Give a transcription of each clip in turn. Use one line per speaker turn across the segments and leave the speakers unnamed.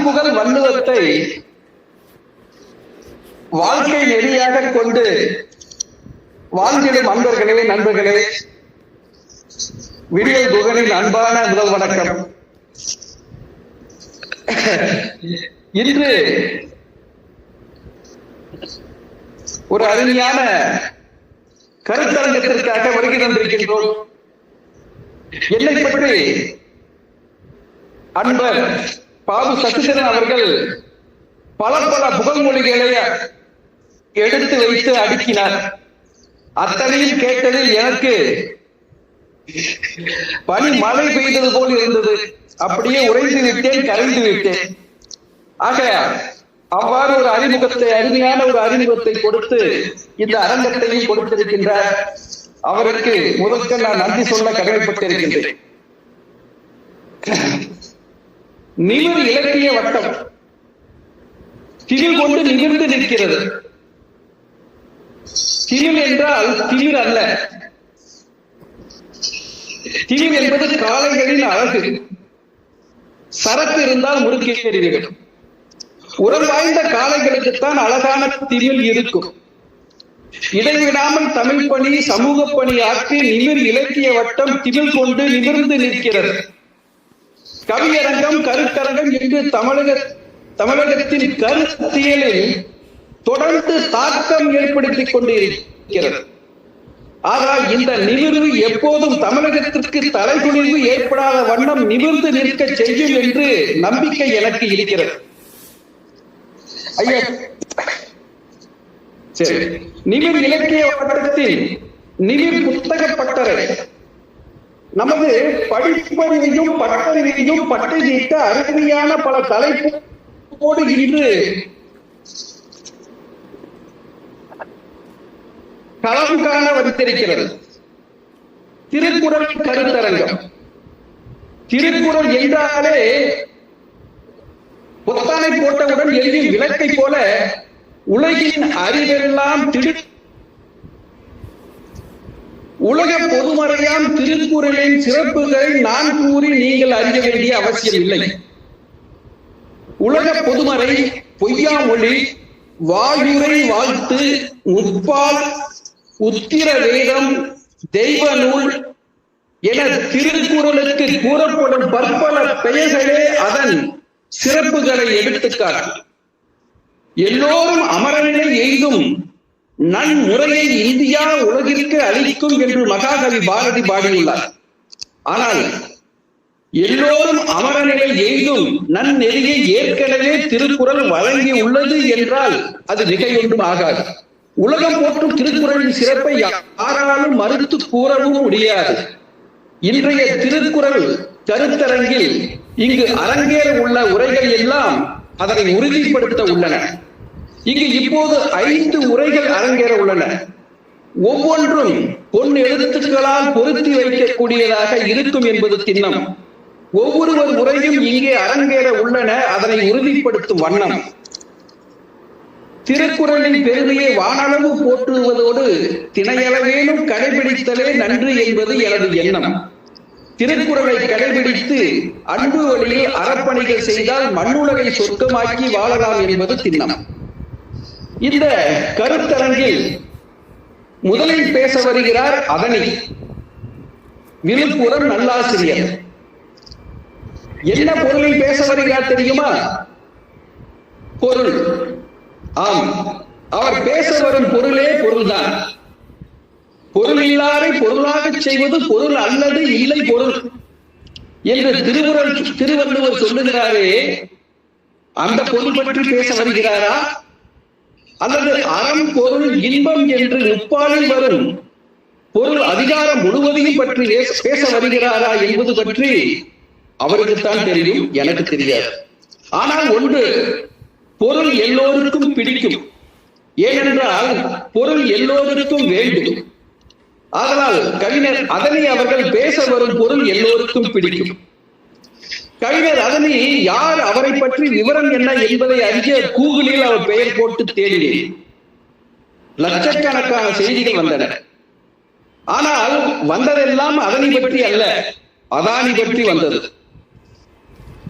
வான்முகல் வள்ளுவத்தை வாழ்க்கை நெறியாக கொண்டு வாழ்ந்திடும் அன்பர்களே, நண்பர்களே, விடியல் குகனின் அன்பான முதல் வணக்கம். இன்று ஒரு அருமையான கருத்தரங்கத்திற்காக வருகை தந்திருக்கின்றோம். என்னை பற்றி அன்பர் பாபு சசிதரன் அவர்கள் பல புகழ்மொழிகளை எடுத்து வைத்து அடுக்கினார். அத்தனையும் கேட்டதில் எனக்கு பனி மழை பெய்தது போல் இருந்தது. அப்படியே உறைந்து விட்டேன், கரைந்து விட்டேன். ஆக அவ்வாறு ஒரு அறிமுகத்தை, அருமையான ஒரு அறிமுகத்தை கொடுத்து இந்த அரங்கத்தையும் கொடுத்திருக்கின்றார். அவருக்கு முதற்க நான் நன்றி சொல்ல கடமைப்பட்டிருக்கின்றேன். நிமிர் இலக்கிய வட்டம் திமிழ் கொண்டு நிமிர்ந்து நிற்கிறது. திமிழ் என்றால் திமிர் அல்ல. திமிழ் என்பது காளைகளின் அழகு. சரக்கு இருந்தால் முறுக்கேறிவிடும். உரம் வாய்ந்த காளைகளுக்குத்தான் அழகான திமிழ் இருக்கும். இடைவிடாமல் தமிழ் பணி, சமூக பணி ஆற்றி நிமிர் இலக்கிய வட்டம் திமிழ் கொண்டு நிமிர்ந்து நிற்கிறது. கவியரங்கம், கருத்தரங்கம் என்று தமிழகத்தின் கருத்தியலில் தொடர்ந்து தாக்கம் ஏற்படுத்திக் கொண்டிருக்கிறது. ஆனால் இந்த நிமிர்வு எப்போதும் தமிழகத்திற்கு தலைகுனிவு ஏற்படாத வண்ணம் நிமிர்ந்து நிற்க செய்யும் என்று நம்பிக்கை எனக்கு இருக்கிறது. ஐயா, சரி, நிமிர் இலக்கிய வட்டத்தில் நிமிர் புத்தக பட்டறை நமது படிப்பறிவையும் பட்டறிவையும் பட்டை நீக்க அருமையான பல தலைப்போடு இன்று களம் காண வைத்திருக்கிறது. திருக்குறள் கருத்தரங்கம். திருக்குறள் என்றாலே பொத்தானை போட்டவுடன் எழுதிய விளக்கை போல உலகின் அறிவெல்லாம் உலக பொதுமறையாம் திருக்குறளின் சிறப்புகளை நான் கூறி நீங்கள் அறிய வேண்டிய அவசியம் இல்லை. உலக பொதுமறை, பொய்யாமொழி, வாயுரை வாழ்த்து, முப்பால், உத்திர வேதம், தெய்வ நூல் என திருக்குறளுக்கு கூறப்படும் பற்பல பெயர்களே அதன் சிறப்புகளை எடுத்துக்காட்டு. எல்லோரும் அமரநிலை எய்தும் நன்முறையை இந்தியா உலகிற்கு அளிக்கும் என்று மகாகவி பாரதி பாடியுள்ளார். ஆனால் எல்லோரும் அமரநிலை எய்தும் நன்னெறியை ஏற்கனவே திருக்குறள் வழங்கி உள்ளது என்றால் அது மிகையொன்றும் ஆகாது. உலகம் போற்றும் திருக்குறளின் சிறப்பை யாராலும் மறுத்து கூறவும் முடியாது. இன்றைய திருக்குறள் கருத்தரங்கில் இங்கு அரங்கேற உள்ள உரைகள் எல்லாம் அதனை உறுதிப்படுத்த உள்ளன. இங்கு இப்போது 5 உரைகள் அரங்கேற உள்ளன. ஒவ்வொன்றும் பொன் எழுத்துக்களால் பொருத்தி வைக்கக்கூடியதாக இருக்கும் என்பது திண்ணம். ஒவ்வொருவர் உரையும் இங்கே அரங்கேற உள்ளன, அதனை உறுதிப்படுத்தும் வண்ணம். திருக்குறளின் பெருமையை வானளவு போற்றுவதோடு திணையளவேனும் கடைபிடித்தலே நன்று என்பது எனது எண்ணம். திருக்குறளை கடைபிடித்து அன்பு வழியில் அறப்பணிகள் செய்தால் மண்ணுலகை சொர்க்கமாக்கி வாழலாம் என்பது திண்ணம். இந்த கருத்தரங்கில் முதலில் பேச வருகிறார் அதனி, விழுப்புரம் நல்லாசிரியர். என்ன பொருளில் பேச வருகிறார் தெரியுமா? பொருள். ஆம், அவர் பேச வரும் பொருளே பொருள்தான். பொருள் இல்லாரை பொருளாக செய்வது பொருள் அல்லது இல்லை பொருள் என்று திருவள்ளுவர் சொல்லுகிறாரே, அந்த பொருள் பற்றி பேச வருகிறாரா அல்லது அறம், பொருள், இன்பம் என்று முப்பாலில் வரும் பொருள் அதிகாரம் முழுவதையும் பற்றி பேச வருகிறாரா என்பது பற்றி அவருக்குத்தான் தெரியும், எனக்கு தெரியாது. ஆனால் ஒன்று, பொருள் எல்லோருக்கும் பிடிக்கும். ஏனென்றால் பொருள் எல்லோருக்கும் வேண்டும். ஆதலால் கவிஞர் அதனி அவர்கள் பேச வரும் பொருள் எல்லோருக்கும் பிடிக்கும். கவிஞர் அதனி யார், அவரை பற்றி விவரம் என்ன என்பதை அறிய கூகுளில் அவர் பெயர் போட்டு தேடினேன். லட்சக்கணக்கான செய்திகள் வந்தன. ஆனால் வந்ததெல்லாம் அதனி பற்றி அல்ல, அதானி பற்றி வந்தது.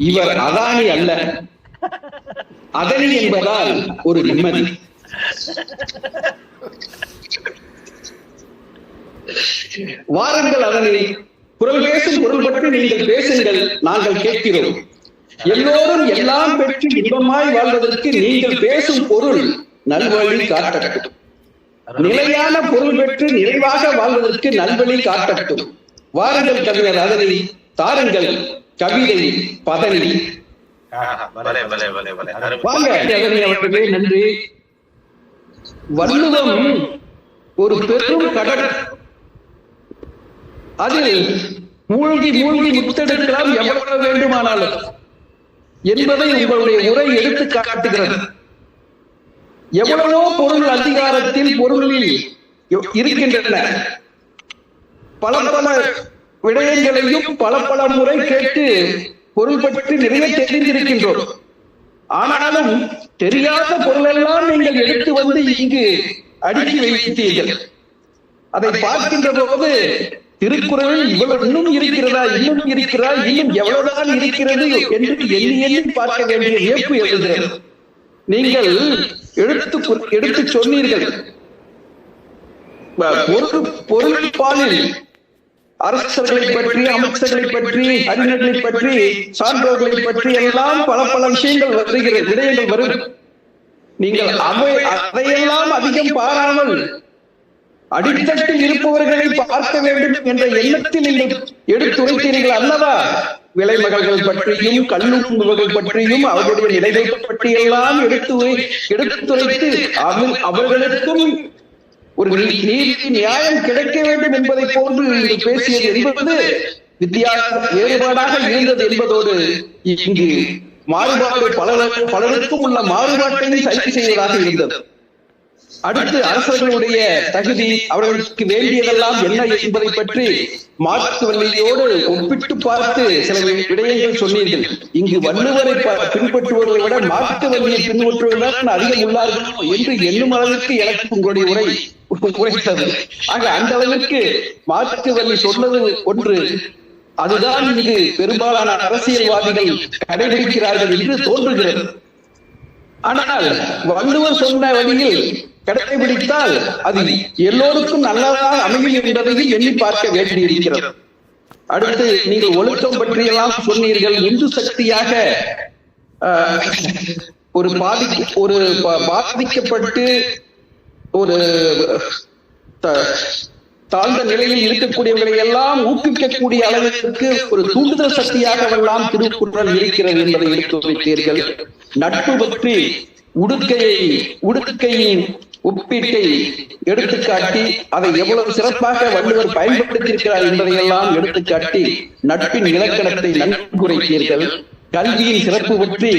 இவர் அதானி அல்ல, அதனி என்பதால் ஒரு நிம்மதி. வாருங்கள் அதனை, குரல் பேசும் பொருள் பற்றி நீங்கள் பேசுங்கள், நாங்கள் கேட்கிறோம். எல்லோரும் எல்லாம் பெற்று இன்பமாய் வாழ்வதற்கு நீங்கள் பேசும் பொருள் நல்வழி காட்டட்டும். நிலையான பொருள் பெற்று நிறைவாக வாழ்வதற்கு நல்வழி காட்டட்டும். வாருங்கள் கவிஞர் அதனை, தாருங்கள் கவிதை பதனி. வாங்க அதனை அவர்களே, நன்றி. வள்ளுவம் ஒரு பெரும் கடல், அதில் மூழ்கி மூழ்கி முத்தெடுக்கலாம் எவ்வளவு வேண்டுமானாலும் என்பதை உங்களுடைய உரை எடுத்து காட்டுகிறது. எவ்வளவோ பொருள் அதிகாரத்தில் பொருளில் இருக்கின்றன. பல பல விடயங்களையும் பல பல முறை கேட்டு பொருள் பற்றி நிறைய தெரிந்திருக்கின்றோம். ஆனாலும் தெரியாத பொருளெல்லாம் நீங்கள் எடுத்து வந்து இங்கு அடுக்கி வைத்தீர்கள். அதை பார்க்கின்ற போது திருக்குறளில் இவ்வளவு இன்னும் இருக்கிறதா, இன்னும் இருக்கிறதா, இன்னும் எவ்வளவுதான் இருக்கிறது என்று எண்ணி எண்ணி பார்க்க வேண்டிய வியப்பு எழுதுகிறது. நீங்கள் எடுத்து சொன்னீர்கள், பொருள் பாலில் அரசர்களை பற்றி, அமைச்சர்களை பற்றி, அறிஞர்களை பற்றி, சான்றோர்களை பற்றி எல்லாம் பல பல விஷயங்கள் வருகிறது, விடயங்கள் வரும். நீங்கள் அதையெல்லாம் அதிகம் பாராமல் அடித்தட்டில் இருப்பவர்களை பார்க்க வேண்டும் என்ற எண்ணத்தில் நீங்கள் எடுத்துரைத்தீர்கள் அல்லவா? விலைமகள்கள் பற்றியும் கல்லுண்பவர்கள் பற்றியும் அவர்களுடைய நிலைகள் பற்றியெல்லாம் எடுத்துரைத்து அவர்களுக்கும் ஒரு நீதி நியாயம் கிடைக்க வேண்டும் என்பதை போன்று நீங்கள் பேசியது என்பது வேறுபாடாக இருந்தது என்பதோடு இங்கு மாறுபாடு பலருக்கும் உள்ள மாறுபாட்டையும் சரி செய்வதாக இருந்தது. அடுத்து அரசர்களுடைய தகுதி, அவர்களுக்கு வேண்டியதெல்லாம் என்ன என்பதை பற்றி மார்க்ஸ் வள்ளியோடு ஒப்பிட்டு பார்த்து சில விடயங்கள் சொன்னீர்கள். இங்கு வள்ளுவரை பின்பற்றுவதை விட மார்க்ஸ் வள்ளியை பின்பற்றுவதுதான் அதிகம் உள்ளார்கள் என்று எண்ணும் அளவிற்கு எனக்கு உங்களுடைய உரை உரைத்தது. ஆக அந்த அளவிற்கு மார்க்ஸ் வள்ளி சொன்னது ஒன்று, அதுதான் இங்கு பெரும்பாலான அரசியல்வாதிகள் கடைபிடிக்கிறார்கள் என்று தோன்றுகிறது. ஆனால் வள்ளுவர் சொன்ன வழியில் கடைபிடித்தால் அது எல்லோருக்கும் நல்லதாக அமையும் என்பதையும் எண்ணி பார்க்க வேண்டியிருக்கிறது. அடுத்து நீங்கள் ஒழுக்கம் பற்றியெல்லாம் சொன்னீர்கள். இந்து சக்தியாக ஒரு பாதிக்கப்பட்டு ஒரு தாழ்ந்த நிலையில் இருக்கக்கூடியவர்களை எல்லாம் ஊக்குவிக்கக்கூடிய அளவிற்கு ஒரு தூண்டுதல் சக்தியாக எல்லாம் திருக்குறள் இருக்கிறது என்பதை எடுத்து வைத்தீர்கள். நட்பு பற்றி உடுக்கையின் ஒப்பீட்டை எடுத்துக்காட்டி அதை எவ்வளவு சிறப்பாக வள்ளுவர் பயன்படுத்தியிருக்கிறார் என்பதையெல்லாம் எடுத்துக்காட்டி நட்பின் இலக்கணத்தை நன்குரைத்தீர்கள். கல்வியின் சிறப்பு பற்றி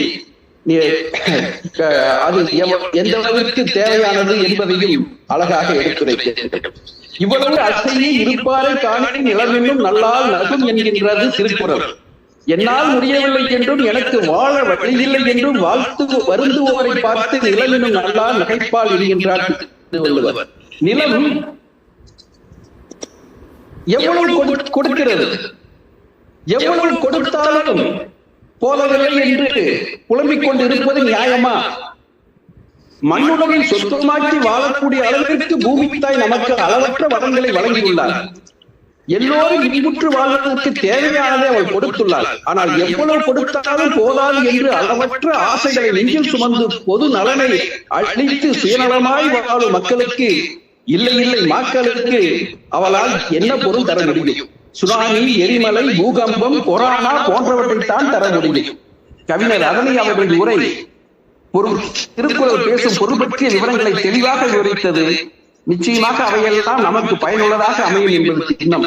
அது எந்த அளவிற்கு தேவையானது என்பதையும் அழகாக எடுத்துரைத்தீர்கள். இவ்வளவு அசையே இருப்பாரை காணி நிலவென்னும் நல்லால் நகும் என்கின்றது திருக்குறள். என்னால் முடியவில்லை என்றும் எனக்கு வாழ வழியில்லை என்றும் வருந்துவோரை பார்த்து நிலமெனும் நல்லால் நகைப்பால் என்கின்றார் வள்ளுவர். நிலம் எவ்வளவு கொடுக்கிறது, எவ்வளவு கொடுத்தாலும் போதவில்லை என்று புலம்பிக் கொண்டிருப்பது நியாயமா? மண்ணுலகில் சொந்தமாக்கி வாழக்கூடிய அளவிற்கு பூமித்தாய் நமக்கு அளவற்ற வளங்களை வழங்கியுள்ளார். எல்லோரும் இன்புற்று வாழ்வதற்கு தேவையானதை அவள் கொடுத்துள்ளார். ஆனால் எவ்வளவு கொடுத்தாலும் போதாது என்று அளவற்ற ஆசைகளை நெஞ்சில் சுமந்து பொது நலனை அழித்து சுயநலமாய் வாழும் மக்களுக்கு இல்லை மக்களுக்கு அவளால் என்ன பொருள் தர முடியும்? சுனாமி, எரிமலை, பூகம்பம், கொரோனா போன்றவற்றைத்தான் தர முடியும். கவிஞர் அதனை அவர்களின் உரை திருக்குறள் பேசும் பொருள் பற்றிய விவரங்களை தெளிவாக விவரித்தது. நிச்சயமாக அவையெல்லாம் நமக்கு பயனுள்ளதாக அமையும் என்பது சின்னம்.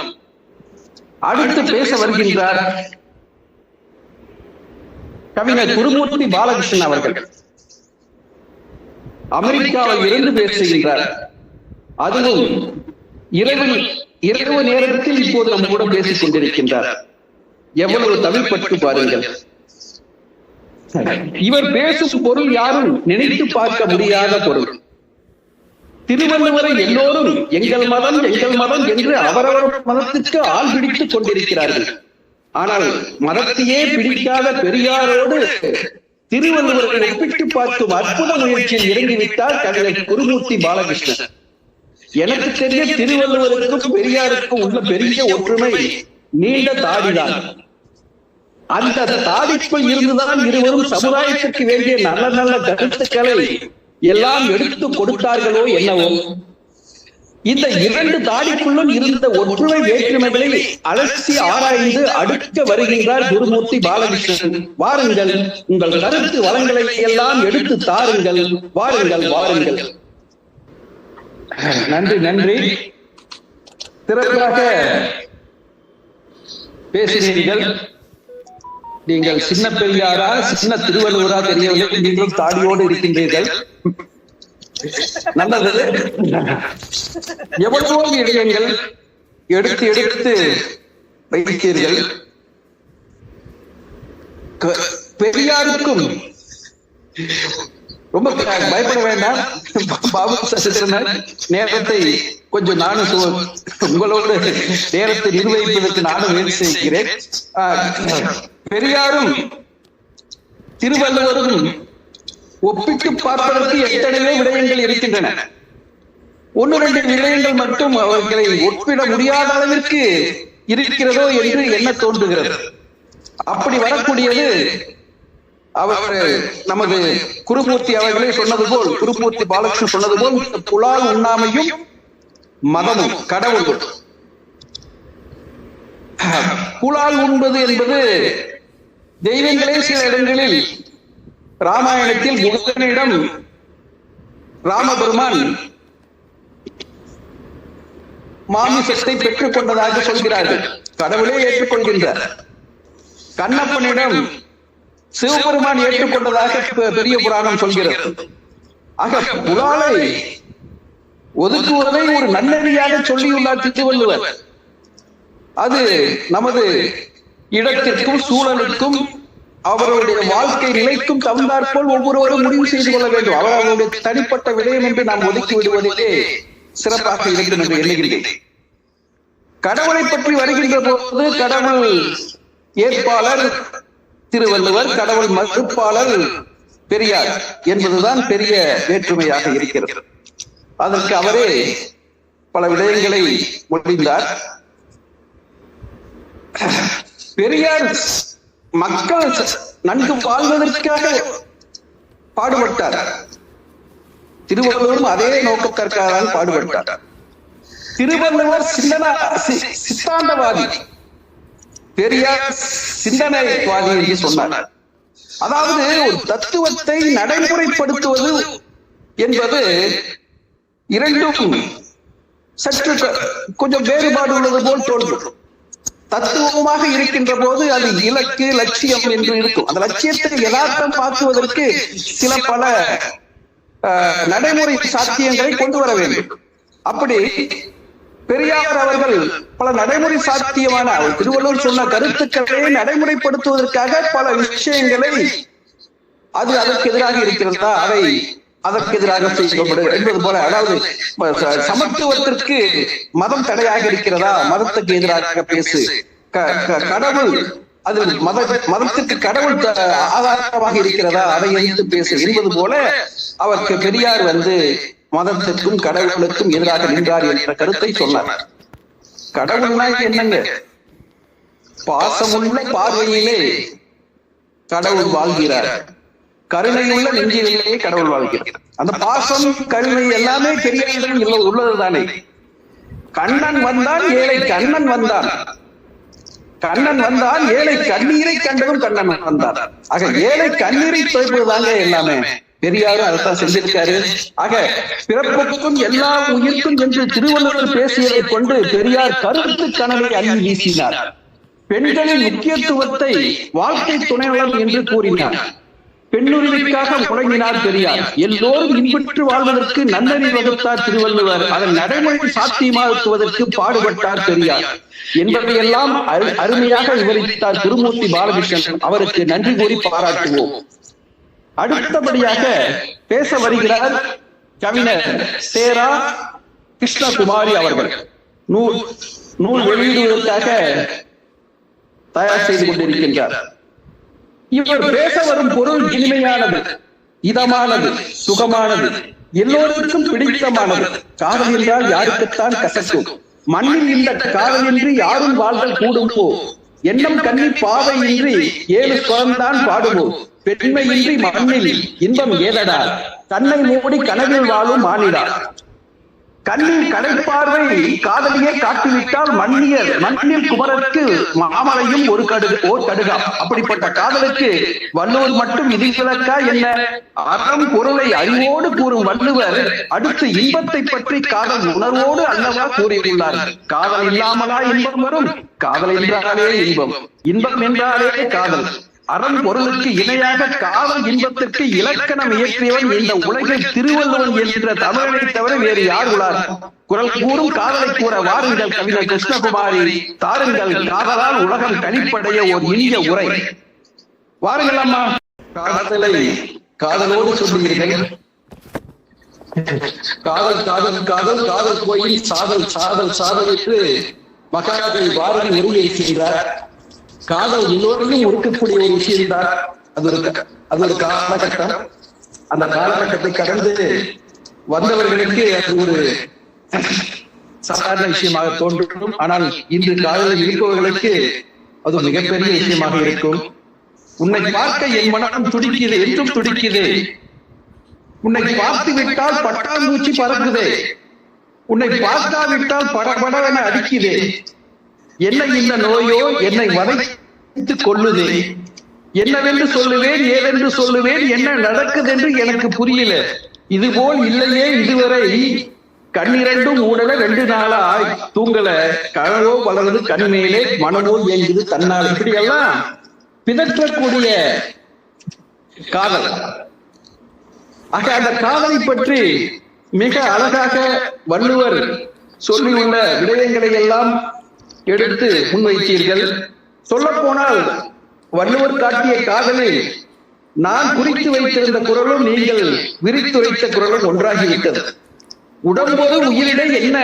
அடுத்து பேச வருகின்றார் கவிஞர் குருமூர்த்தி பாலகிருஷ்ணன் அவர்கள். அமெரிக்காவில் இருந்து பேசுகின்றார். அதுவும் இரவு நேரத்தில் இப்போது நம்ம கூட பேசிக் கொண்டிருக்கின்றார். எவ்வளவு தமிழ் பற்று பாருங்கள். இவர் பேசும் பொருள் யாரும் நினைத்து பார்க்க முடியாத பொருள். திருவள்ளுவரை எல்லோரும் எங்கள் மதம் என்று அவரவர் மதத்துக்கு ஆள் பிடித்துக் கொண்டிருக்கிறார்கள். ஆனால் மதத்தையே பிடிக்காத பெரியாரோடு திருவள்ளுவரை ஒப்பிட்டு பார்க்கும் அற்புத முயற்சியில் இறங்கிவிட்டார் கவிஞர் குருமூர்த்தி பாலகிருஷ்ணன். எனக்கு தெரிய திருவள்ளுவருக்கும் பெரியாருக்கும் உள்ள பெரிய ஒற்றுமை நீண்ட தாடிதான். அந்த தாடிக்குள் இருந்துதான் இருவரும் சமுதாயத்திற்கு வேண்டிய நல்ல நல்ல கருத்துக்களை எல்லாம் எடுத்து கொடுத்தார்களோ என்னவோ. இந்த இரண்டு தாடிக்குள்ளும் இருந்த ஒற்றுமை வேற்றுமைகளை அலசி ஆராய்ந்து அடுக்க வருகின்றார் குருமூர்த்தி பாலகிருஷ்ணன். வாருங்கள், உங்கள் கருத்து வளங்களை எல்லாம் எடுத்து தாருங்கள், வாருங்கள் வாருங்கள். நன்றி நன்றி. சிறப்பாக பேசினீர்கள். நீங்கள் சின்ன பெரியாரா சின்ன திருவள்ளுவரா தெரியவில்லை, நீங்களும் தாடியோடு இருக்கின்றீர்கள். நல்லது. எவ்வளவோ விடயங்கள் எடுத்து எடுத்து வைத்தீர்கள். பெரியாருக்கும் ரொம்ப பயப்பட வேண்டாம். பாபு நேரத்தை கொஞ்சம் நானும் உங்களோடு நேரத்தை நிர்வகிப்பதற்கு நானும் முயற்சி செய்கிறேன். பெரியாரும் திருவள்ளுவரும் ஒப்பிட்டு பார்ப்பதற்கு எத்தனையோ விடயங்கள் இருக்கின்றன. ஒன்று ரெண்டு விடயங்கள் மட்டும் அவர்களை ஒப்பிட முடியாத அளவிற்கு இருக்கிறதோ என்று என்ன தோன்றுகிறது. அப்படி வரக்கூடியது அவர் நமது குருமூர்த்தி அவர்களே சொன்னது போல், குருமூர்த்தி பாலகிருஷ்ணன் சொன்னது போல், புலால் உண்ணாமையும் மதமும் கடவுள். புலால் உண்பது என்பது தெய்வங்களே சில இடங்களில் ராமாயணத்தில் முருகனிடம் ராமபெருமான் மாமிசத்தை பெற்றுக் கொண்டதாக சொல்கிறார்கள். கடவுளே ஏற்றுக்கொள்கின்றார். கண்ணப்பனிடம் சிவபெருமான் ஏற்றுக்கொண்டதாக பெரிய புராணம் சொல்கிறது. ஆக புலாலை ஒதுக்குவதை ஒரு நன்னெறியாக சொல்லியுள்ளார் திருவள்ளுவர். அது நமது இடத்திற்கும் சூழலுக்கும் அவர்களுடைய வாழ்க்கை நிலைக்கும் தகுந்தாற்போல் ஒவ்வொருவரும் முடிவு செய்து கொள்ள வேண்டும். அவர்களுடைய தனிப்பட்ட விடயம் என்று நாம் ஒதுக்கி விடுவதே சிறப்பாக இருக்கும் என்று எண்ணுகின்றேன். கடவுளை பற்றி வருகின்ற போது கடவுள் ஏற்பாளர் திருவள்ளுவர், கடவுள் மறுப்பாளர் பெரியார் என்பதுதான் பெரிய வேற்றுமையாக இருக்கிறது. அதற்கு அவரே பல விடயங்களை முடிந்தார். பெரியார் மக்கள் நன்கு வாழ்வதற்காக பாடுபட்டார். திருவள்ளுவரும் அதே நோக்கத்திற்காக பாடுபட்டார். திருவள்ளுவர் சித்தாந்தவாதி, பெரியார் சிந்தனைவாதி என்று சொன்னார். அதாவது ஒரு தத்துவத்தை நடைமுறைப்படுத்துவது என்பது இரண்டும் சற்று கொஞ்சம் வேறுபாடு உள்ளது போல் தோன்றும். தத்துவமாக இருக்கின்ற போது அது இலக்கு லட்சியம் என்று இருக்கும். அந்த லட்சியத்தை யதார்த்தம் ஆக்குவதற்கு சில பல நடைமுறை சாத்தியங்களை கொண்டு வர வேண்டும். அப்படி பெரியார் அவர்கள் பல நடைமுறை சாத்தியமான திருவள்ளுவர் சொன்ன கருத்துக்களை நடைமுறைப்படுத்துவதற்காக பல விஷயங்களை அது அதற்கு எதிராக இருக்கிறதா அதை அதற்கு எதிராக செய்யப்படும் என்பது போல, அதாவது சமத்துவத்திற்கு மதம் தடையாக இருக்கிறதா, மதத்துக்கு எதிராக பேசு, கடவுள் அது மதத்திற்கு கடவுள் ஆதாரமாக இருக்கிறதா அதை எதிர்த்து பேசு என்பது போல அவருக்கு பெரியார் மதத்திற்கும் கடவுளுக்கும் எதிராக நின்றார் என்ற கருத்தை சொன்னார். கடவுள்னா என்னங்க? பாசமுள்ள பார்வையிலே கடவுள் வாழ்கிறார், கருணையுள்ள நெஞ்சிலே கடவுள் வாழ்கிறார். அந்த பாசம் கருணை எல்லாமே பெரியாரிடம் உள்ளதுதானே. கண்ணன் வந்தான், ஏழை கண்ணன் வந்தான், கண்ணன் வந்தான், ஏழை கண்ணீரை கண்டதும் கண்ணன் வந்தான். ஆக ஏழை கண்ணீரை துவைப்பதுதாங்க எல்லாமே. பெரியாரும் அதைத்தான் செஞ்சிருக்காரு. ஆக பிறப்புக்கும் எல்லா உயிர்க்கும் என்று திருவள்ளுவர் பேசியதை கொண்டு பெரியார் கருத்து கனவை அள்ளி வீசினார். பெண்களின் முக்கியத்துவத்தை வாழ்க்கை துணைவளம் என்று கூறினார். பெண்ணுரிமைக்காக முழங்கினார் பெரியார். எல்லோரும் இன்புற்று வாழ்வதற்கு நன்னறி வகுத்தார் திருவள்ளுவர். அதன் நடைமுறை சாத்தியமாக்குவதற்கு பாடுபட்டார் பெரியார் என்பதையெல்லாம் அருமையாக விவரித்தார் குருமூர்த்தி பாலகிருஷ்ணன். அவருக்கு நன்றி கூறி பாராட்டுவோம். அடுத்தபடியாக பேச வருகிறார் கவிஞர் சேரா கிருஷ்ணகுமாரி அவர்கள். நூல் வெளியிடுவதற்காக தயார் செய்து கொண்டிருக்கின்றார். இவர் பேச வரும் பொருள் இனிமையானது, இதமானது, சுகமானது, எல்லோருக்கும் பிடித்தமானது. காதல் என்றால் யாருக்குத்தான் கசக்கும்? மண்ணில் இந்த காதலின்றி யாரும் வாழ்தல் கூடுமோ? எண்ணம் கண்ணி பாவை இன்றி 7 குழந்தான் பாடுவோம். பெண்மையின்றி மண்ணில் இன்பம் ஏதடா? தன்னை மூடி கனவில் வாழும் மானிடா. கண்ணில் கடைப்பார்வை காதலியை காட்டிவிட்டால் மண்ணில் குமரருக்கு மாமலையும் ஓர் கடுகா. அப்படிப்பட்ட காதலுக்கு வள்ளுவர் மட்டும் விதிவிலக்கா என்ன? அறம் பொருளை அறிவோடு கூறும் வள்ளுவர் அடுத்து இன்பத்தை பற்றி காதல் உணர்வோடு அல்லவா கூறியுள்ளார். காதல் இல்லாமலா இன்பம் வரும்? காதல் என்றாலே இன்பம், இன்பம் என்றாலே காதல். அறம் பொருளுக்கு இணையாக காதல் இன்பத்திற்கு இலக்கணம் இயற்றியவன் இந்த உலகில் திருவள்ளுவன் என்ற தமிழனை தவிர வேறு யார் உள்ளார்? குரல் கூறும் காதலை கூற வாருங்கள் கவிஞர் கிருஷ்ணகுமாரி, தாருங்கள் காதலால் உலகம் கணிப்படைய ஒரு இனிய உரை. வாருங்கள் அம்மா. காதலை காதலோடு சொல்லுகிறீர்கள். காதல் காதல் காதல் காதல் கோயில் சாதல் சாதல் சாதல் என்று மகாகவி பாரதி உருவாக்கின்றார். காதல் எல்லோருக்கும் இருக்கக்கூடிய ஒரு விஷயம்தான். அது ஒரு காலகட்டம். அந்த காலகட்டத்தை கடந்து வந்தவர்களுக்கு அது ஒரு சாதாரண விஷயமாக தோன்றும். ஆனால் இன்று காதலில் இருப்பவர்களுக்கு அது மிகப்பெரிய விஷயமாக இருக்கும். உன்னை பார்க்க என் மனம் துடிக்குது, என்றும் துடிக்குது. உன்னை பார்த்து விட்டால் பட்டாம்பூச்சி பறக்குதே, உன்னை பார்க்காவிட்டால் படபடவென அடிக்குதே. என்ன இந்த நோயோ என்னை வதைத்துக் கொள்ளுதே. என்னவென்று சொல்லுவேன், ஏதென்று சொல்லுவேன், என்ன நடக்குது என்று எனக்கு புரியல. இதுபோல் இல்லையே இதுவரை, கண்ணிரண்டும் ஊடல 2 நாளாய் தூங்கல. கனவோ வளர்ந்து கண்மேலே மனமோ இயங்குது தன்னால். இப்படியெல்லாம் பிதற்றக்கூடிய காதல். ஆக அந்த காதலை பற்றி மிக அழகாக வள்ளுவர் சொல்லியுள்ள விடயங்களை எல்லாம் எடுத்து முன்வைத்தீர்கள். சொல்ல போனால் வள்ளுவர் காட்டிய காதலில் நான் குறித்து வைத்திருந்த குரலும் நீங்கள் விரித்துரைத்த குரலும் ஒன்றாகிவிட்டது. உடம்போடு உயிரிடை என்ன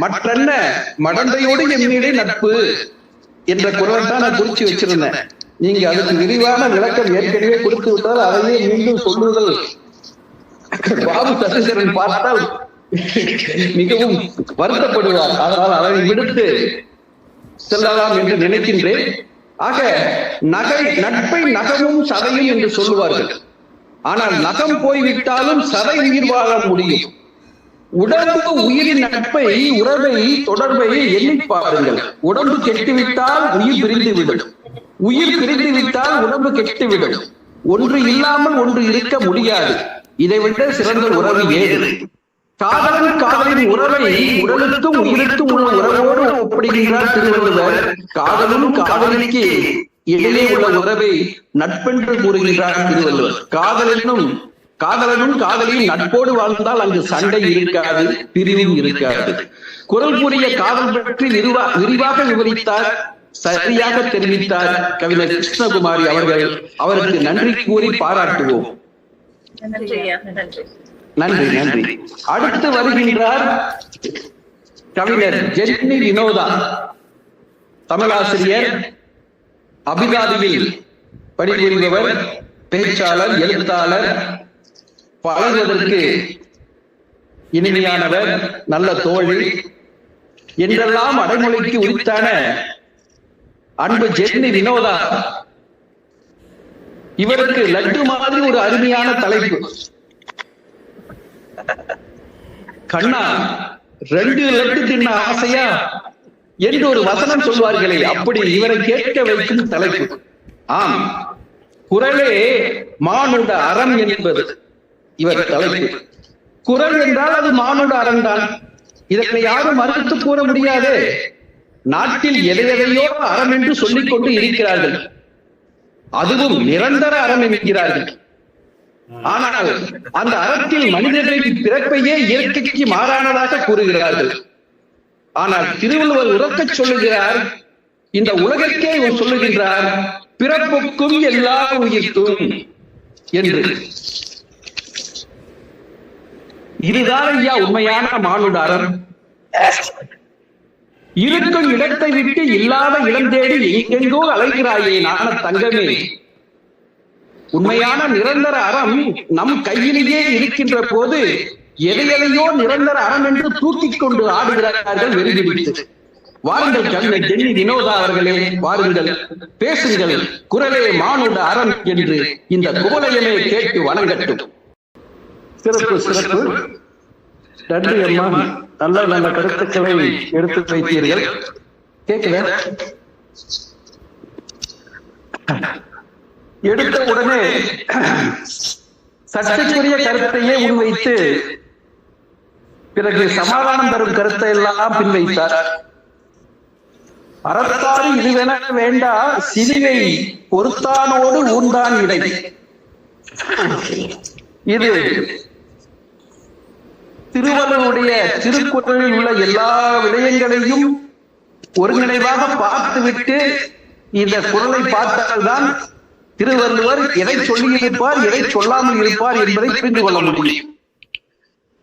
மற்றென்ன மடந்தையோடு எம்மிடை நட்பு என்ற குரல் தான் நான் குறிச்சு வச்சிருந்தேன். நீங்க அதுக்கு விரிவான விளக்கம் ஏற்கனவே கொடுத்து விட்டால் அதையே மீண்டும் சொல்லுதல் பாபு சசிதரன் பார்த்தால் மிகவும் வருத்தப்படுவார். அதனால் அதை விடுத்து செல்லலாம் என்று நினைக்கின்றேன். ஆக நட்பை நகமும் சதையும் என்று சொல்லுவார்கள். ஆனால் நகம் போய்விட்டாலும் சதை உயிர் வாழ முடியும். உடம்பு உயிரின் நட்பை, உறவை, தொடர்பை எண்ணி பாருங்கள். உடம்பு கெட்டுவிட்டால் உயிர் பிரிந்துவிடும், உயிர் பிரிந்துவிட்டால் உடம்பு கெட்டுவிடும். ஒன்று இல்லாமல் ஒன்று இருக்க முடியாது. இதைவிட சிறந்த உறவு ஏது? காதலன் காதலின் உறவை உடலுக்கும் உயிருக்கும் உள்ள உறவோடு ஒப்பிடுகின்றார் திருவள்ளுவர். காதலும் காதலிக்கு இடையே உள்ள உறவை நட்பென்று கூறுகின்றார் திருவள்ளுவர். காதலனும் காதலியும் நட்போடு வாழ்ந்தால் அங்கு சண்டை இருக்காது, பிரிவும் இருக்காது. குரல் கூறிய காதல் பற்றி விரிவாக விவரித்தார், சரியாக தெரிவித்தார் கவிஞர் கிருஷ்ணகுமாரி அவர்கள். அவருக்கு நன்றி கூறி பாராட்டுவோம். நன்றி நன்றி. அடுத்து வருகின்றார் கவிஞர் ஜென்னி வினோதா, தமிழாசிரியர், அபிகாதியில் பணிபுரிபவர், பேச்சாளர், எழுத்தாளர், பழகுவதற்கு இனிமையானவர், நல்ல தோழி என்றெல்லாம் அடைமொழிக்கு உரித்தான அன்பு ஜென்னி வினோதா. இவருக்கு லட்டு மாதிரி ஒரு அருமையான தலைப்பு. கண்ணா 2 லட்டு தின்ன ஆசையா என்று ஒரு வசனம் சொல்வார்களே, அப்படி இவரை கேட்க வைக்கும் தலைப்பு. ஆம், குரலே மானுட அறம் என்பது இவர் தலைப்பு. குரல் என்றால் அது மானுட அறம் தான். இதனை யாரும் மறுத்து கூற முடியாது. நாட்டில் எதையோ அறம் என்று சொல்லிக் கொண்டு இருக்கிறார்கள். அதுவும் நிரந்தர அறம் என்கிறார்கள். ஆனால் அந்த அறத்தில் மனிதர்களின் பிறப்பையே இயற்கைக்கு மாறானதாக கூறுகிறார்கள். ஆனால் திருவள்ளுவர் உறக்கச் சொல்லுகிறார், இந்த உலகக்கே சொல்லுகின்றார், பிறப்புக்கும் எல்லா உயிர்க்கும் என்று. இதுதான் ஐயா உண்மையான மானுட அறம். இருக்கும் இடத்தை விட்டு இல்லாத இடம் தேடி எங்கெங்கோ அலைகிறாயே நான தங்கமே, உண்மையான நிரந்தர அறம் நம் கையிலேயே இருக்கின்ற போது எதையோ நிரந்தர அறம் என்று தூக்கிக் கொண்டு ஆடுகிறார்கள் வெறிபிடித்து. வாருங்கள் கவிஞர் டென்னி வினோதா அவர்களே, வாருங்கள், பேசுங்கள், குரலே மானுட அறம் என்று இந்த குவலயமே கேட்டு வணங்கட்டும்.
சிறப்பு சிறப்பு. நன்றி அம்மா, நல்ல நல்ல கருத்துக்களை எடுத்து வைத்தீர்கள். கேட்குற எடுத்த உடனே சர்ச்சைக்குரிய கருத்தையே முன்வைத்து பிறகு சமாதானம் தரும் கருத்தை எல்லாம் பின்வைத்தார். அறத்தாறு இதுவென வேண்டா சிறியை பொறுத்தானோடு ஊர்ந்தான் இடை. இது திருவள்ளுவருடைய திருக்குறளில் உள்ள எல்லா விடயங்களையும் ஒருங்கிணைவாக பார்த்துவிட்டு இந்த குறளை பார்த்தால்தான் திருவள்ளுவர் எதை சொல்லியிருப்பார் எதை சொல்லாமல் இருப்பார் என்பதை புரிந்து கொள்ள முடியும்.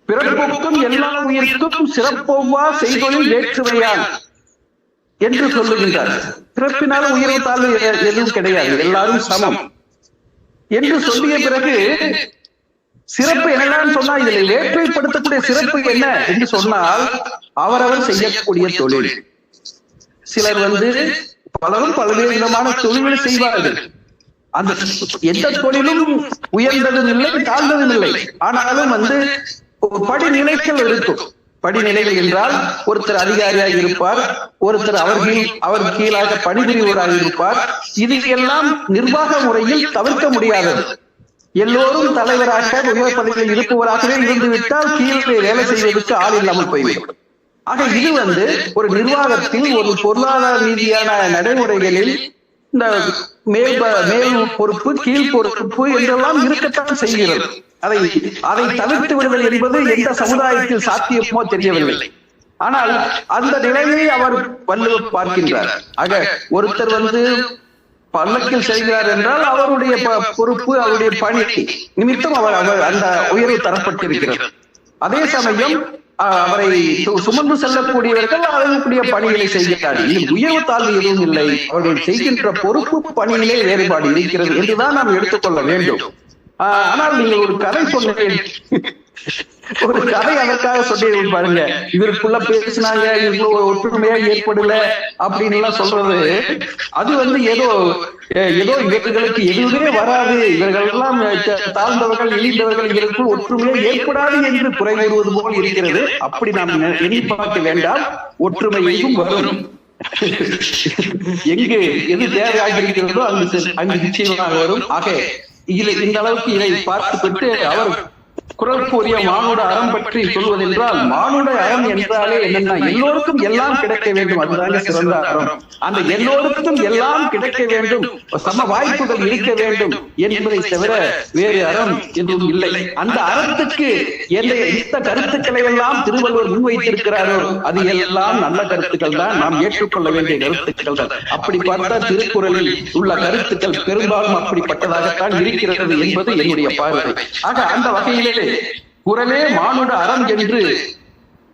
பிறப்புக்கும் எல்லா உயிருக்கும் சிறப்பொவ்வா செய்தொழில் வேற்றுமையான் என்று சொல்லுகின்றார். பிறப்பினால உயர்வு தாழ்வு எதுவும் கிடையாது, எல்லாரும் சமம் என்று சொல்லிய பிறகு சிறப்பு என்னன்னு சொன்னா இதில் வேற்றுமைப்படுத்தக்கூடிய சிறப்பு என்ன என்று சொன்னால் அவரவர் செய்யக்கூடிய தொழில். சிலர் பலரும் பல்வேறு விதமான தொழில்களை செய்வார்கள். அந்த எந்த தொழிலும் உயர்ந்ததும் இல்லை தாழ்ந்ததும் இல்லை. ஆனாலும் படிநிலைகள் இருக்கும். படிநிலைகள் என்றால் ஒருத்தர் அதிகாரியாக இருப்பார், ஒருத்தர் அவர் கீழாக பணிபுரிவோராக இருப்பார். இது எல்லாம் நிர்வாக முறையில் தவிர்க்க முடியாதது. எல்லோரும் தலைவராக உயர் பதவியில் இருப்பவராகவே இருந்துவிட்டால் கீழே வேலை செய்வதற்கு ஆள் இல்லாமல் போய்விடும். ஆக இது ஒரு நிர்வாகத்தில் ஒரு பொருளாதார ரீதியான நடைமுறைகளில் இந்த மேல் பொறுப்பு கீழ் பொறுப்பு என்றெல்லாம் இருக்கத்தான் செய்கிறது. அதை தவிர்த்து விடுதல் என்பது எந்த சமுதாயத்தில் சாத்தியமோ தெரியவில்லை. ஆனால் அந்த நிலையை அவர் வள்ளுவர் பார்க்கின்றார். ஆக ஒருத்தர் பல்லக்கில் செய்கிறார் என்றால் அவருடைய பொறுப்பு அவருடைய பணி நிமித்தம் அவர் அந்த உயர்வு தரப்பட்டிருக்கிறது. அதே சமயம் அவரை சுமந்து செல்லக்கூடியவர்கள் அவர்களுடைய பணிகளை செய்கிறார்கள். இதில் உயர்வு தாழ்வு எதுவும் இல்லை. அவர்கள் செய்கின்ற பொறுப்பு பணியிலே வேறுபாடு இருக்கிறது என்றுதான் நாம் எடுத்துக்கொள்ள வேண்டும். ஆனால் நீங்கள் ஒரு கதை சொன்னேன், ஒரு கதை அதற்காக சொன்னேன் பாருங்க. இவருக்குள்ள பேசினாங்க, இவ்வளவு ஒற்றுமையா ஏற்படல அப்படின்னு எல்லாம் சொல்றது, அது ஏதோ இவர்களுக்கு எதுவுமே வராது, இவர்கள் எல்லாம் தாழ்ந்தவர்கள் இழிந்தவர்கள், இவர்களுக்கு ஒற்றுமையா ஏற்படாது என்று குறை கூறுவது போல் இருக்கிறது. அப்படி நாம் எண்ணி பார்க்க வேண்டாம். ஒற்றுமை எங்கும் வரும். எங்கு எது தேவையாக இருக்கிறதோ அங்கு நிச்சயமாக வரும். ஆக இந்த அளவுக்கு இதை பார்த்துவிட்டு அவர் குரல் கூறிய மானுட அறம் பற்றி சொல்வதென்றால், மானுட அறம் என்றாலே என்னன்னா எல்லோருக்கும் எல்லாம் கிடைக்க வேண்டும், அதுதாங்க சிறந்த அறம். அந்த எல்லோருக்கும் எல்லாம் கிடைக்க வேண்டும், சம வாய்ப்புகள் இருக்க வேண்டும் என்பதை தவிர வேறு அறம் எதுவும் இல்லை. அந்த அறத்துக்கு இந்த கருத்துக்களை எல்லாம் திருவள்ளுவர் முன்வைத்திருக்கிறாரோ அது எல்லாம் நல்ல கருத்துக்கள் தான், நாம் ஏற்றுக்கொள்ள வேண்டிய கருத்துக்கள் தான். அப்படி பார்த்தா திருக்குறளில் உள்ள கருத்துக்கள் பெரும்பாலும் அப்படிப்பட்டதாகத்தான் இருக்கிறது என்பது என்னுடைய பார்வை. ஆக அந்த வகையிலே குறளே மானுட அறம் என்று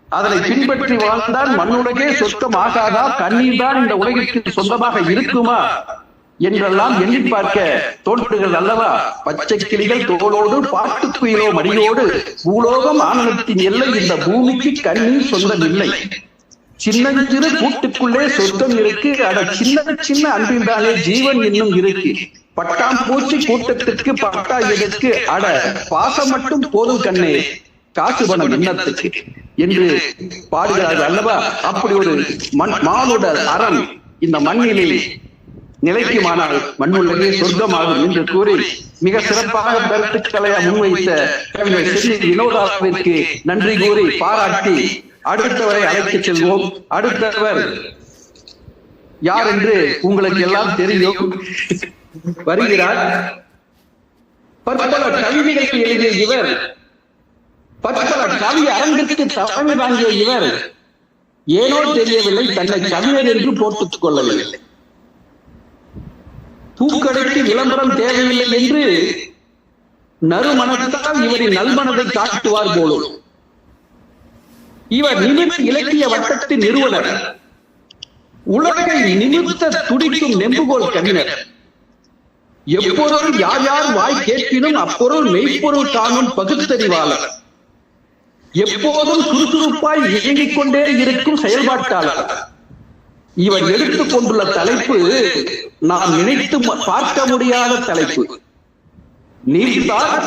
அதனை பின்பற்றி வாழ்ந்தால் மண்ணுலகே சொர்க்கம் ஆகாதா, கண்ணீர் தான் இந்த உலகிற்கு சொந்தமாக இருக்குமா என்றெல்லாம் எண்ணி பார்க்க தோன்றுகள் அல்லவா? பச்சை கிளிகள் தோளோடு பாட்டுக்குயிலோ மடியோடு பூலோகம் ஆனந்தத்தின் எல்லை இந்த பூமிக்கு கண்ணீர் சொந்தம் இல்லை. சின்னஞ்சிறு கூட்டுக்குள்ளே சொர்க்கம் இருக்கு, அட சின்ன சின்ன அன்பின்றாலே ஜீவன் இன்னும் இருக்கு. பட்டாம்பூச்சி கூட்டத்திற்கு பட்டா எதற்கு, அட பாசம் மட்டும் போதும் கண்ணே, காசு பணம் எண்ணத்துக்கு என்று பாடுகிறார்கள் அல்லவா? அப்படி ஒரு மானுட அறம் இந்த மண்ணிலே நிலைக்குமானால் மண்ணுலகே சொர்க்கமாகும் என்று கூறி மிக சிறப்பாக கருத்துக்களை முன்வைத்த கவிஞர் டென்னி வினோதாவிற்கு நன்றி கூறி பாராட்டி அடுத்தவரை அழைத்துச் செல்வோம். அடுத்தவர் யார் என்று உங்களுக்கு எல்லாம் தெரியும். வருகிறார். பற்பல கவிதைகளை எழுதிய இவர், பற்பல கவி அரங்கிற்கு தலைமை வாங்கிய இவர் ஏனோ தெரியவில்லை, தன்னை கவிஞர் என்று போட்டுக் கொள்ளவில்லை. பூக்கடைக்கு விளம்பரம் தேவையில்லை என்று நறுமணத்தால் இவரின் நல்மனதை காட்டுவார் போலும். இவர் நிமித்த இலக்கிய வட்டத்தின் நிறுவனர், உலகை நிமித்த துடிக்கும் நெம்புகோல் கவிஞர்.
எப்பொருள் யார் யார் வாய் கேட்பினும் அப்பொருள் மெய்ப்பொருள் காணும் பகுத்தறிவாளர், எப்போதும் சுறுசுறுப்பாய் இயங்கிக் கொண்டே இருக்கும் செயல்பாட்டாளர். இவர் எடுத்துக் கொண்டுள்ள தலைப்பு நாம் நினைத்து பார்க்க முடியாத தலைப்பு. நீர்த்தார்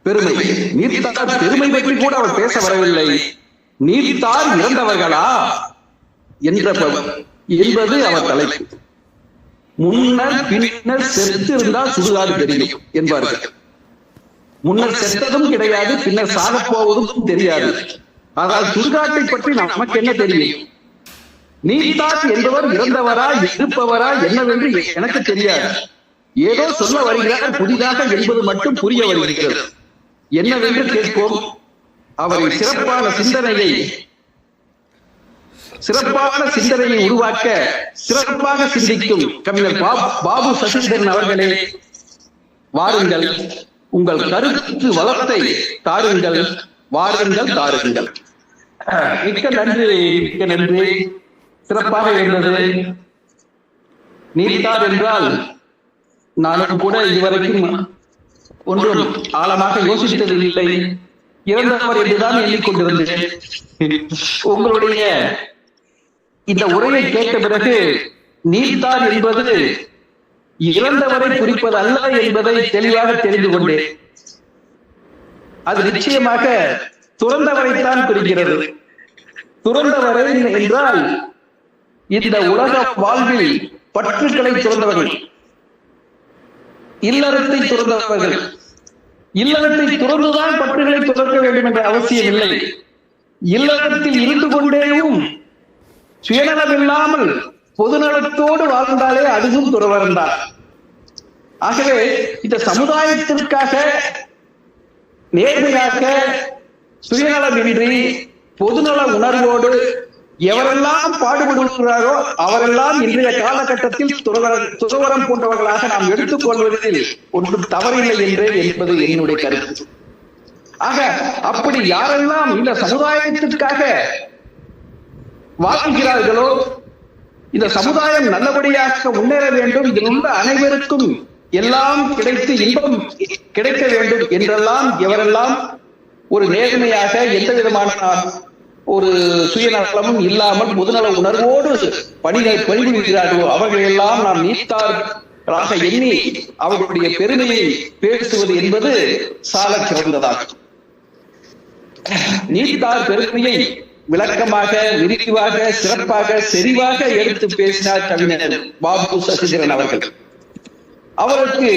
பெருமை. நீர்த்தார் பெருமை பற்றி கூட அவர் பேச வரவில்லை. நீர்த்தார் இறந்தவர்களா என்பது அவர் தலைப்பு. முன்னர் பின்னர் செத்து இருந்தால் சுடுகாடு தெரியும் என்பார்கள். முன்னர் செத்ததும் கிடையாது, பின்னர் சாகப் போவதும் தெரியாது. ஆனால் சுடுகாட்டை பற்றி நமக்கு என்ன தெரியும்? நீர்த்தார் என்பவர் இறந்தவரா இருப்பவரா என்னவென்று எனக்கு தெரியாது. ஏதோ சொல்ல வருகிறார் புதிதாக என்பது மட்டும் புரிய வருகிறது. என்னவென்று கேட்போம். அவரின் சிறப்பான சிந்தனையை உருவாக்க சிறப்பாக சிந்திக்கும் கவிஞர் பாபு சசிதரன் அவர்களே, வாருங்கள், உங்கள் கருத்து வளத்தை தாருங்கள், வாருங்கள் தாருங்கள். மிக்க நன்றி, மிக்க நன்றி. சிறப்பாக இருந்தது. நீர்த்தார் என்றால் நானும் கூட இதுவரைக்கும் ஒன்றும் ஆழமாக யோசித்தது இல்லை. இறந்தவர் என்றுதான் எண்ணிக்கொண்டிருந்தேன். உங்களுடைய இந்த உரையை கேட்ட பிறகு நீர்த்தார் என்பது இறந்தவரை குறிப்பது அல்ல என்பதை தெளிவாக தெரிந்து கொண்டேன். அது நிச்சயமாக துறந்தவரைத்தான் குறிக்கிறது. துறந்தவரை என்றால் இந்த உலக வாழ்வில் பற்றுக்களை துறந்தவர்கள், இல்லறத்தை துறந்தவர்கள். இல்லறத்தை துறந்துதான் பற்றுகளை துறக்க வேண்டும் என்ற அவசியம் இல்லை. இல்லறத்தில் இருந்து கொண்டேயும் சுயநலம் இல்லாமல் பொதுநலத்தோடு வாழ்ந்தாலே அதுவும் துறவரம்தான். ஆகவே இந்த சமுதாயத்திற்காக நேர்மையாக சுயநலமின்றி பொதுநல உணர்வோடு எவரெல்லாம் பாடுபடுகிறாரோ அவரெல்லாம் இன்றைய காலகட்டத்தில் துறவரம் போன்றவர்களாக நாம் எடுத்துக் கொள்வதில் ஒன்றும் தவறில்லை என்பது என்னுடைய கருத்து. ஆக அப்படி யாரெல்லாம் இந்த சமுதாயத்திற்காக வாழ்கிறார்களோ, இந்த சமுதாயம் நல்லபடியாக முன்னேற வேண்டும், இதில் உள்ள அனைவருக்கும் எல்லாம் கிடைத்து இன்பம் கிடைக்க வேண்டும் என்றெல்லாம் எவரெல்லாம் ஒரு நேர்மையாக எந்த விதமான ஒரு சுயநலமும் இல்லாமல் பொதுநல உணர்வோடு பணிபுரிகிறார்களோ அவர்கள் எல்லாம் நாம் நீர்த்தாராக எண்ணி அவர்களுடைய பெருமையை பேசுவது என்பது சால சிறந்ததாகும். நீர்த்தார் பெருமையை விளக்கமாக, விரிவாக, சிறப்பாக, செறிவாக எடுத்து பேசினார் கவிஞர் பாபு சசிதரன் அவர்கள். அவருக்கு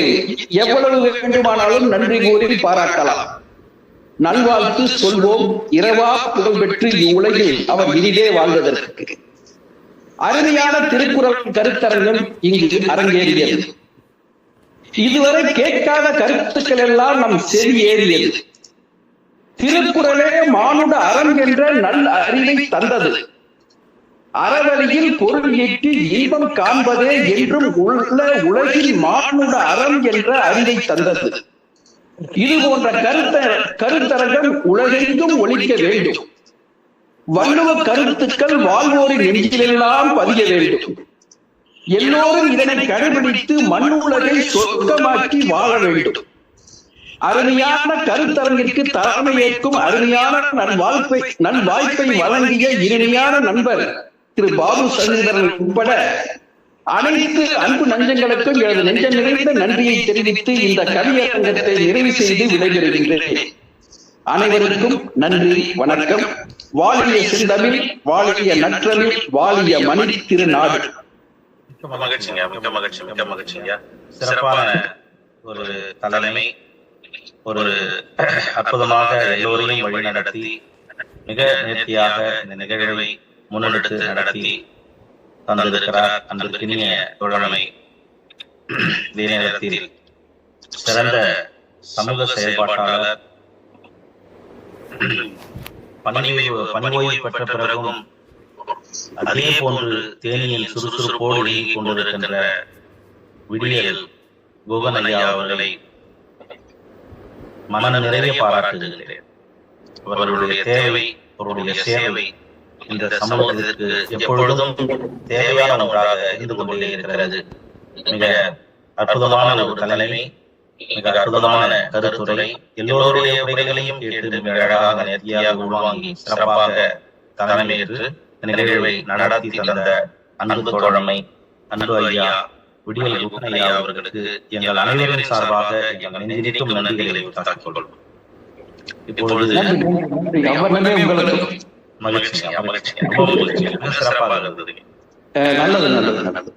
எவ்வளவு வேண்டுமானாலும் நன்றி கூறி பாராட்டலாம், நல்வாழ்த்து சொல்வோம். இரவா புகழ் பெற்று இவ்வுலகில் அவர் இனிதே வாழ்வதற்கு. அருமையான திருக்குறள் கருத்தரங்கம் இங்கு அரங்கேறியது. இதுவரை கேட்காத கருத்துக்கள் எல்லாம் நம் செவி ஏறியது. திருக்குறளே மானுட அறம் என்ற நல்ல அறிவை தந்தது. அறவழியில் பொருள் ஈட்டி இன்பம் காண்பதே என்றும் உள்ள உலகில் மானுட அறம் என்ற அறிவை தந்தது. இது போன்ற கருத்தரங்கம் உலகெங்கும் ஒலிக்க வேண்டும். வள்ளுவ கருத்துக்கள் வாழ்வோரின் நெஞ்சிலெல்லாம் பதிய வேண்டும். எல்லோரும் இதனை கடைபிடித்து மண்ணுலகை சொர்க்கமாக்கி வாழ வேண்டும். அருமையான கருத்தரங்கிற்கு தலைமையேற்கும் அருமையான நல்வாய்ப்பை வழங்கிய இனிமையான நண்பர் திரு பாபு சசிதரன் உட்பட அனைத்து அன்பு நெஞ்சங்களுக்கும் எனது நெஞ்சம் நிறைந்த நன்றியை தெரிவித்து இந்த கவியரங்கத்தை நிறைவு செய்து விடைபெறுகின்றேன். அனைவருக்கும் நன்றி, வணக்கம். வாழிய செந்தமிழ், வாழிய நற்றமிழ், வாழிய மணி திருநாடு.
மிக்க மகிழ்ச்சிங்க, மிக்க மகிழ்ச்சி, மிக்க மகிழ்ச்சிங்க. சிறப்பான ஒரு தலைமை, ஒரு அற்புதமாக எல்லோரையும் வழி நடத்தி மிக நேர்த்தியாக இந்த நிகழ்வை முன்னெடுத்து நடத்தி தந்திருக்கிறார் அன்பிற்கினிய தோழமை. இதே நேரத்தில் சிறந்த சமூக செயல்பாட்டாளர், பணி ஓய்வு பெற்ற பிறகும் அதே போன்று தேனியில் சுறுசுறுப்போடு இயங்கிக் கொண்டிருக்கின்ற விடியல் குகன் ஐயா அவர்களை மன நிறைய பாராட்டுகிறேன். அவர்களுடைய தேவை, அவருடைய சேவை இந்த சமூகத்திற்கு எப்பொழுதும் தேவையான ஒன்றாக இருந்து கொண்டே இருக்கிறது. மிக அற்புதமான ஒரு தலைமை, மிக அற்புதமான கருத்துரை, எல்லோருடைய உரைகளையும் கேட்டு மிக அழகாக நேர்த்தியாக உள்வாங்கி சிறப்பாக தலைமையேற்று நிகழ்வை நடத்தி தந்த அன்பு தோழமை, அன்பு ஐயா விடியல் குகனையா அவர்களுக்கு எங்கள் அனைவரின் சார்பாக எங்கள் நெஞ்சினிக்கும் நன்றிகளை உரித்தாக்கிக் கொள்வோம். இப்பொழுது மகிழ்ச்சி, ரொம்ப மகிழ்ச்சி, சிறப்பாக இருந்தது.
நல்லது நல்லது நல்லது.